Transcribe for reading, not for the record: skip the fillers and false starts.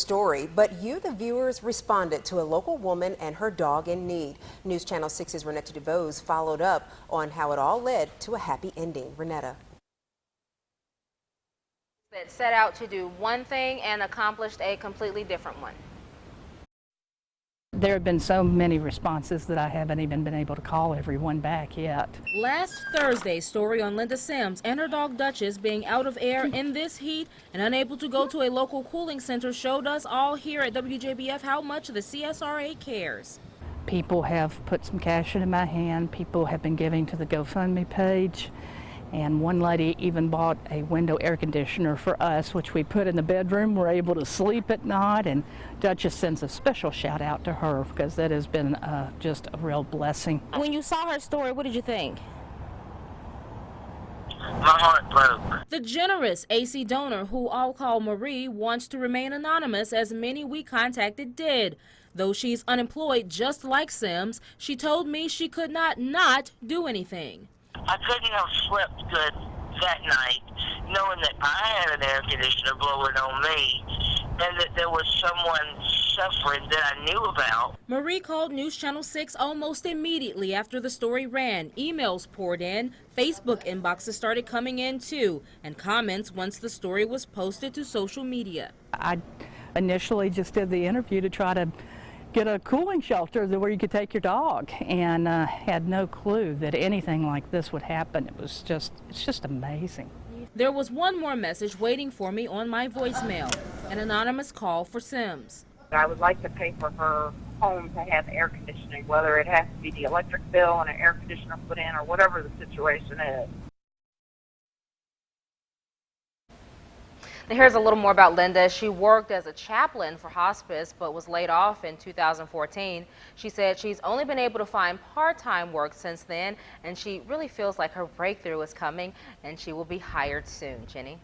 story, but you, the viewers, responded to a local woman and her dog in need. News Channel 6's Renetta DeVos followed up on how it all led to a happy ending. Renetta. That set out to do one thing and accomplished a completely different one. There have been so many responses that I haven't even been able to call everyone back yet. Last Thursday's story on Linda Sims and her dog Duchess being out of air in this heat and unable to go to a local cooling center showed us all here at WJBF how much the CSRA cares. People have put some cash into my hand. People have been giving to the GoFundMe page. And one lady even bought a window air conditioner for us, which we put in the bedroom. We're able to sleep at night, and Duchess sends a special shout out to her because that has been just a real blessing. When you saw her story, what did you think? My heart broke. The generous AC donor, who I'll call Marie, wants to remain anonymous, as many we contacted did. Though she's unemployed just like Sims, she told me she could not do anything. I couldn't have slept good that night, knowing that I had an air conditioner blowing on me and that there was someone suffering that I knew about. Marie called News Channel 6 almost immediately after the story ran. Emails poured in, Facebook inboxes started coming in too, and comments once the story was posted to social media. I initially just did the interview to try to get a cooling shelter where you could take your dog, and had no clue that anything like this would happen. It's just amazing. There was one more message waiting for me on my voicemail, an anonymous call for Sims. I would like to pay for her home to have air conditioning, whether it has to be the electric bill and an air conditioner put in or whatever the situation is. Now here's a little more about Linda. She worked as a chaplain for hospice but was laid off in 2014. She said she's only been able to find part-time work since then, and she really feels like her breakthrough is coming and she will be hired soon. Jenny?